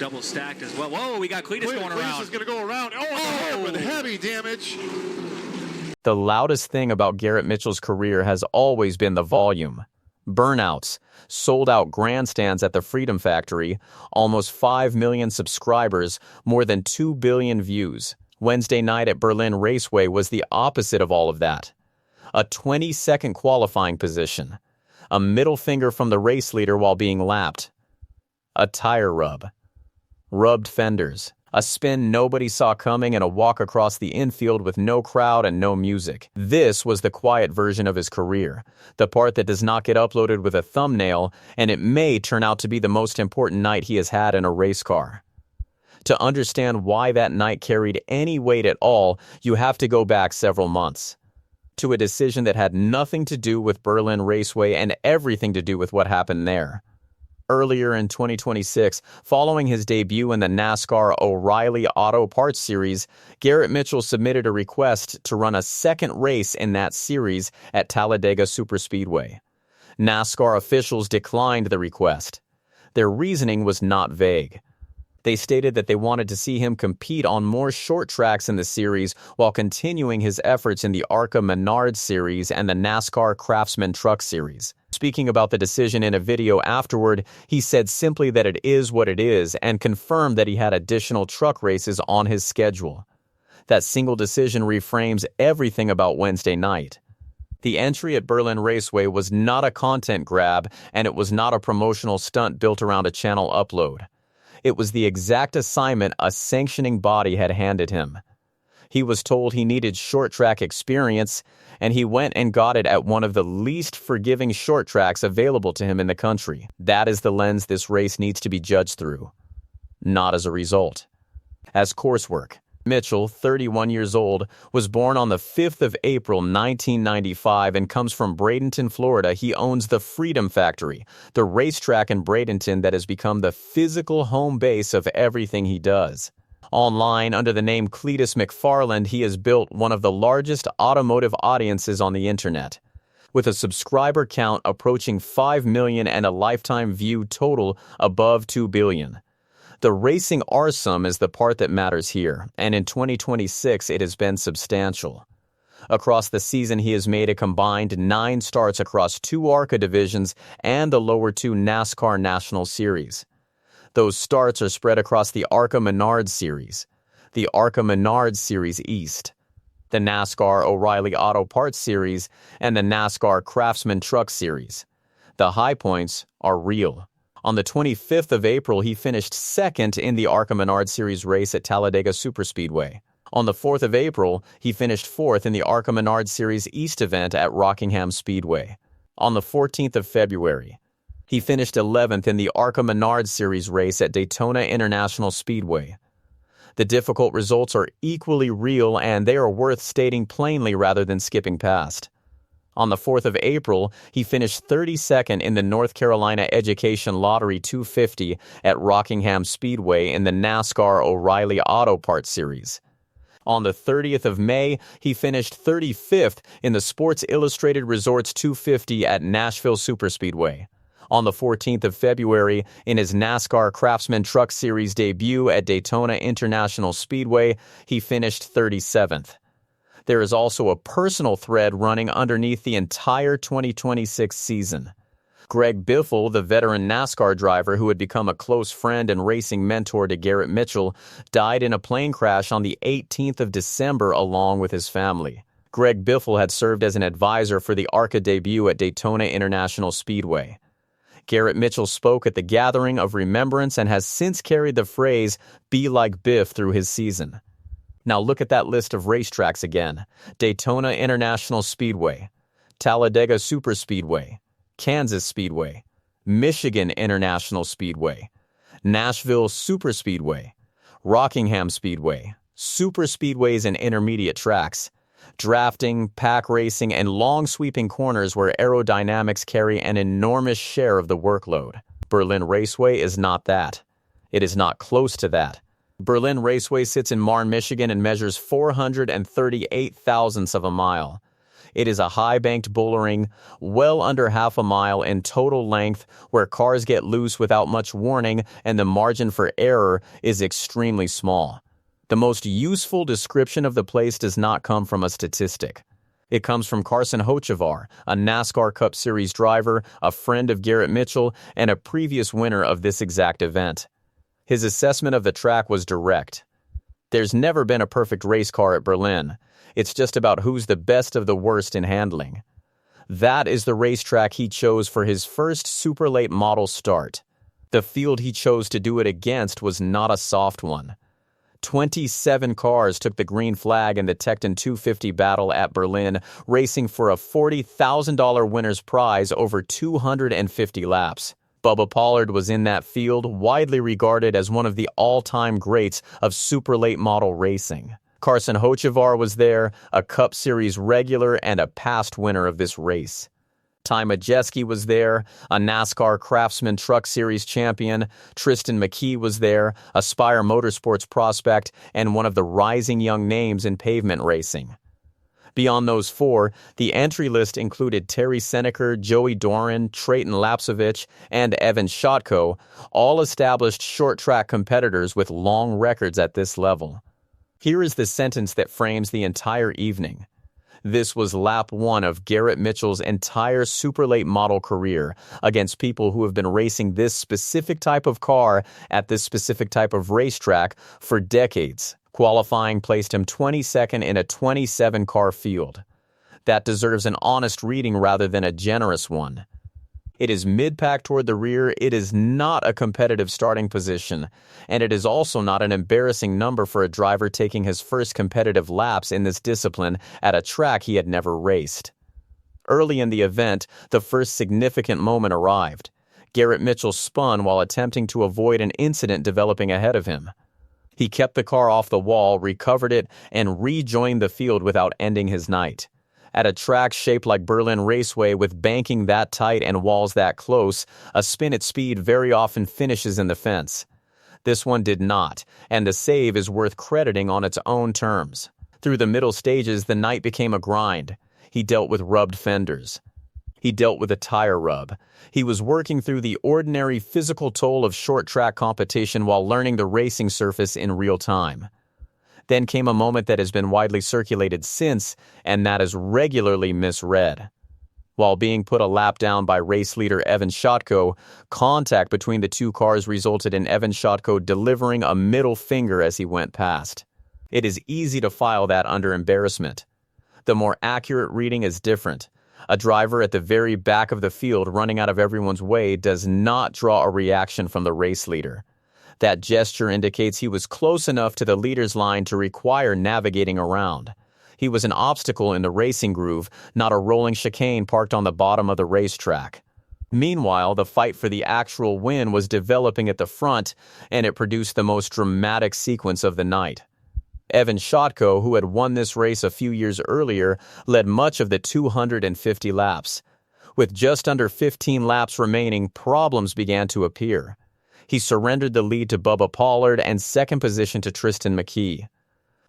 double stacked as well. Whoa, we got Cleetus going around. Cleetus is going to go around. Oh, with heavy damage. The loudest thing about Garrett Mitchell's career has always been the volume. Burnouts, sold-out grandstands at the Freedom Factory, almost 5 million subscribers, more than 2 billion views. Wednesday night at Berlin Raceway was the opposite of all of that. A 20-second qualifying position. A middle finger from the race leader while being lapped. A tire rub. Rubbed fenders. A spin nobody saw coming and a walk across the infield with no crowd and no music. This was the quiet version of his career, the part that does not get uploaded with a thumbnail, and it may turn out to be the most important night he has had in a race car. To understand why that night carried any weight at all, you have to go back several months. To a decision that had nothing to do with Berlin Raceway and everything to do with what happened there. Earlier in 2026, following his debut in the NASCAR O'Reilly Auto Parts Series, Garrett Mitchell submitted a request to run a second race in that series at Talladega Superspeedway. NASCAR officials declined the request. Their reasoning was not vague. They stated that they wanted to see him compete on more short tracks in the series while continuing his efforts in the ARCA Menard Series and the NASCAR Craftsman Truck Series. Speaking about the decision in a video afterward, he said simply that it is what it is and confirmed that he had additional truck races on his schedule. That single decision reframes everything about Wednesday night. The entry at Berlin Raceway was not a content grab, and it was not a promotional stunt built around a channel upload. It was the exact assignment a sanctioning body had handed him. He was told he needed short track experience, and he went and got it at one of the least forgiving short tracks available to him in the country. That is the lens this race needs to be judged through, not as a result. As coursework, Mitchell, 31 years old, was born on the 5th of April, 1995 and comes from Bradenton, Florida. He owns the Freedom Factory, the racetrack in Bradenton that has become the physical home base of everything he does. Online, under the name Cleetus McFarland, he has built one of the largest automotive audiences on the internet. With a subscriber count approaching 5 million and a lifetime view total above 2 billion. The racing arsum is the part that matters here, and in 2026 it has been substantial. Across the season, he has made a combined 9 starts across 2 ARCA divisions and the lower 2 NASCAR National Series. Those starts are spread across the ARCA Menard Series, the ARCA Menard Series East, the NASCAR O'Reilly Auto Parts Series, and the NASCAR Craftsman Truck Series. The high points are real. On the 25th of April, he finished second in the ARCA Menard Series race at Talladega Superspeedway. On the 4th of April, he finished 4th in the ARCA Menard Series East event at Rockingham Speedway. On the 14th of February, he finished 11th in the ARCA Menard Series race at Daytona International Speedway. The difficult results are equally real, and they are worth stating plainly rather than skipping past. On the 4th of April, he finished 32nd in the North Carolina Education Lottery 250 at Rockingham Speedway in the NASCAR O'Reilly Auto Parts Series. On the 30th of May, he finished 35th in the Sports Illustrated Resorts 250 at Nashville Superspeedway. On the 14th of February, in his NASCAR Craftsman Truck Series debut at Daytona International Speedway, he finished 37th. There is also a personal thread running underneath the entire 2026 season. Greg Biffle, the veteran NASCAR driver who had become a close friend and racing mentor to Garrett Mitchell, died in a plane crash on the 18th of December along with his family. Greg Biffle had served as an advisor for the ARCA debut at Daytona International Speedway. Garrett Mitchell spoke at the gathering of remembrance and has since carried the phrase, "Be like Biff," through his season. Now look at that list of racetracks again. Daytona International Speedway, Talladega Superspeedway, Kansas Speedway, Michigan International Speedway, Nashville Superspeedway, Rockingham Speedway, superspeedways and intermediate tracks, drafting, pack racing, and long sweeping corners where aerodynamics carry an enormous share of the workload. Berlin Raceway is not that. It is not close to that. Berlin Raceway sits in Marne, Michigan and measures 438 thousandths of a mile. It is a high-banked bullring, well under half a mile in total length, where cars get loose without much warning and the margin for error is extremely small. The most useful description of the place does not come from a statistic. It comes from Carson Hocevar, a NASCAR Cup Series driver, a friend of Garrett Mitchell, and a previous winner of this exact event. His assessment of the track was direct. There's never been a perfect race car at Berlin. It's just about who's the best of the worst in handling. That is the racetrack he chose for his first super late model start. The field he chose to do it against was not a soft one. 27 cars took the green flag in the Tekton 250 battle at Berlin, racing for a $40,000 winner's prize over 250 laps. Bubba Pollard was in that field, widely regarded as one of the all-time greats of super late model racing. Carson Hocevar was there, a Cup Series regular and a past winner of this race. Majeski was there, a NASCAR Craftsman Truck Series champion. Tristan McKee was there, a Spire Motorsports prospect and one of the rising young names in pavement racing. Beyond those four, the entry list included Terry Seneker, Joey Doran, Trayton Lapsovich, and Evan Shotko, all established short-track competitors with long records at this level. Here is the sentence that frames the entire evening. This was lap one of Garrett Mitchell's entire super late model career against people who have been racing this specific type of car at this specific type of racetrack for decades. Qualifying placed him 22nd in a 27-car field. That deserves an honest reading rather than a generous one. It is mid-pack toward the rear, it is not a competitive starting position, and it is also not an embarrassing number for a driver taking his first competitive laps in this discipline at a track he had never raced. Early in the event, the first significant moment arrived. Garrett Mitchell spun while attempting to avoid an incident developing ahead of him. He kept the car off the wall, recovered it, and rejoined the field without ending his night. At a track shaped like Berlin Raceway with banking that tight and walls that close, a spin at speed very often finishes in the fence. This one did not, and the save is worth crediting on its own terms. Through the middle stages, the night became a grind. He dealt with rubbed fenders. He dealt with a tire rub. He was working through the ordinary physical toll of short-track competition while learning the racing surface in real time. Then came a moment that has been widely circulated since, and that is regularly misread. While being put a lap down by race leader Evan Shotko, contact between the two cars resulted in Evan Shotko delivering a middle finger as he went past. It is easy to file that under embarrassment. The more accurate reading is different. A driver at the very back of the field running out of everyone's way does not draw a reaction from the race leader. That gesture indicates he was close enough to the leader's line to require navigating around. He was an obstacle in the racing groove, not a rolling chicane parked on the bottom of the racetrack. Meanwhile, the fight for the actual win was developing at the front, and it produced the most dramatic sequence of the night. Evan Shotko, who had won this race a few years earlier, led much of the 250 laps. With just under 15 laps remaining, problems began to appear. He surrendered the lead to Bubba Pollard and second position to Tristan McKee.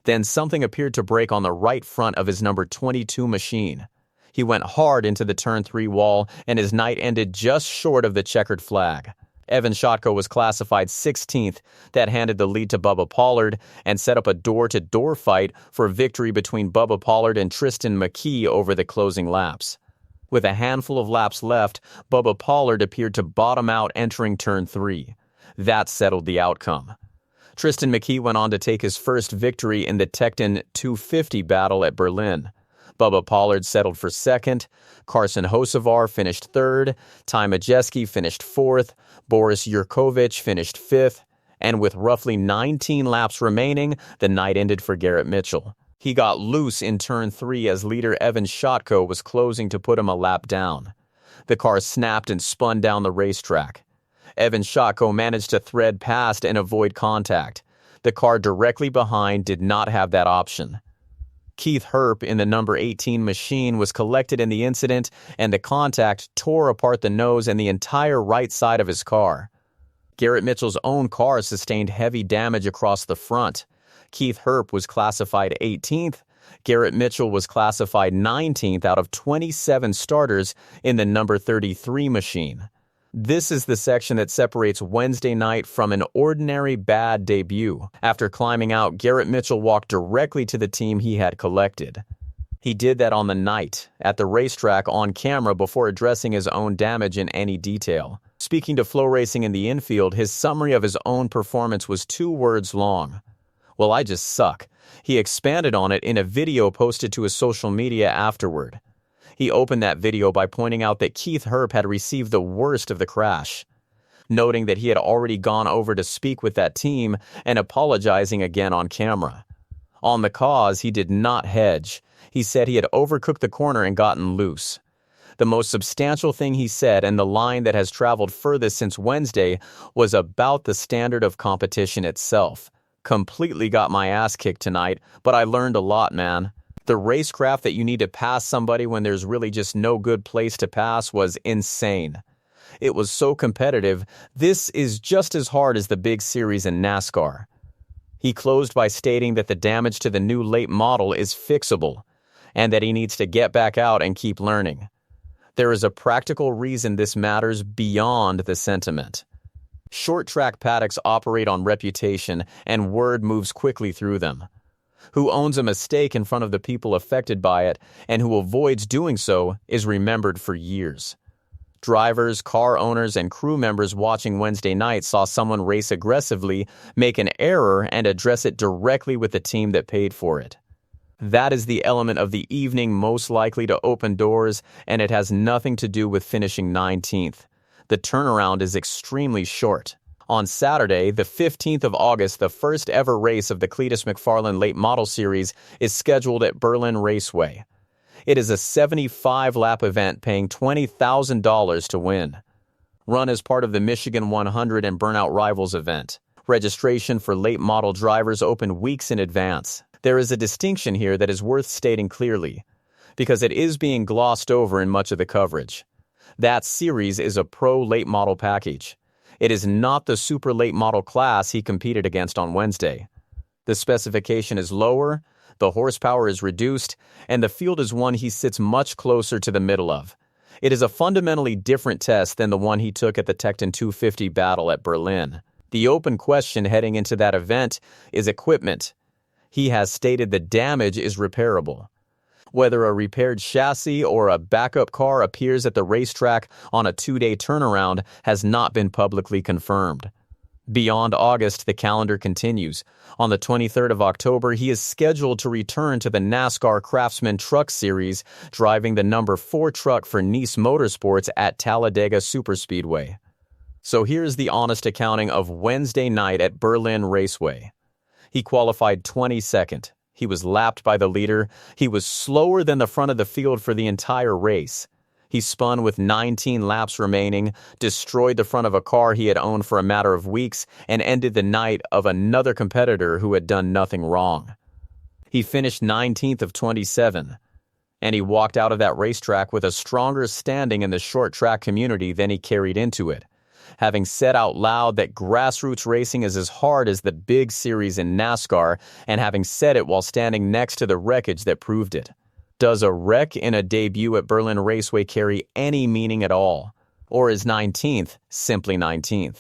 Then something appeared to break on the right front of his number 22 machine. He went hard into the turn 3 wall, and his night ended just short of the checkered flag. Evan Shotko was classified 16th. That handed the lead to Bubba Pollard and set up a door-to-door fight for victory between Bubba Pollard and Tristan McKee over the closing laps. With a handful of laps left, Bubba Pollard appeared to bottom out entering turn 3. That settled the outcome. Tristan McKee went on to take his first victory in the Tekton 250 battle at Berlin. Bubba Pollard settled for second. Carson Hocevar finished third. Majeski finished fourth. Boris Yurkovich finished fifth. And with roughly 19 laps remaining, the night ended for Garrett Mitchell. He got loose in turn 3 as leader Evan Shotko was closing to put him a lap down. The car snapped and spun down the racetrack. Evan Shotko managed to thread past and avoid contact. The car directly behind did not have that option. Keith Herp in the number 18 machine was collected in the incident, and the contact tore apart the nose and the entire right side of his car. Garrett Mitchell's own car sustained heavy damage across the front. Keith Herp was classified 18th. Garrett Mitchell was classified 19th out of 27 starters in the number 33 machine. This is the section that separates Wednesday night from an ordinary bad debut. After climbing out, Garrett Mitchell walked directly to the team he had collected. He did that on the night, at the racetrack on camera before addressing his own damage in any detail. Speaking to Flow Racing in the infield, his summary of his own performance was 2 words long. "Well, I just suck." He expanded on it in a video posted to his social media afterward. He opened that video by pointing out that Keith Herp had received the worst of the crash, noting that he had already gone over to speak with that team and apologizing again on camera. On the cause, he did not hedge. He said he had overcooked the corner and gotten loose. The most substantial thing he said, and the line that has traveled furthest since Wednesday, was about the standard of competition itself. "Completely got my ass kicked tonight, but I learned a lot, man. The racecraft that you need to pass somebody when there's really just no good place to pass was insane. It was so competitive. This is just as hard as the big series in NASCAR." He closed by stating that the damage to the new late model is fixable, and that he needs to get back out and keep learning. There is a practical reason this matters beyond the sentiment. Short track paddocks operate on reputation, and word moves quickly through them. Who owns a mistake in front of the people affected by it, and who avoids doing so, is remembered for years. Drivers, car owners, and crew members watching Wednesday night saw someone race aggressively, make an error, and address it directly with the team that paid for it. That is the element of the evening most likely to open doors, and it has nothing to do with finishing 19th. The turnaround is extremely short. On Saturday, the 15th of August, the first ever race of the Cleetus McFarland Late Model Series is scheduled at Berlin Raceway. It is a 75-lap event paying $20,000 to win. Run as part of the Michigan 100 and Burnout Rivals event. Registration for late model drivers opened weeks in advance. There is a distinction here that is worth stating clearly, because it is being glossed over in much of the coverage. That series is a pro late model package. It is not the super late model class he competed against on Wednesday. The specification is lower, the horsepower is reduced, and the field is one he sits much closer to the middle of. It is a fundamentally different test than the one he took at the Tekton 250 battle at Berlin. The open question heading into that event is equipment. He has stated the damage is repairable. Whether a repaired chassis or a backup car appears at the racetrack on a 2-day turnaround has not been publicly confirmed. Beyond August, the calendar continues. On the 23rd of October, he is scheduled to return to the NASCAR Craftsman Truck Series, driving the number 4 truck for Nice Motorsports at Talladega Superspeedway. So here's the honest accounting of Wednesday night at Berlin Raceway. He qualified 22nd. He was lapped by the leader. He was slower than the front of the field for the entire race. He spun with 19 laps remaining, destroyed the front of a car he had owned for a matter of weeks, and ended the night of another competitor who had done nothing wrong. He finished 19th of 27, and he walked out of that racetrack with a stronger standing in the short track community than he carried into it, having said out loud that grassroots racing is as hard as the big series in NASCAR, and having said it while standing next to the wreckage that proved it. Does a wreck in a debut at Berlin Raceway carry any meaning at all? Or is 19th simply 19th?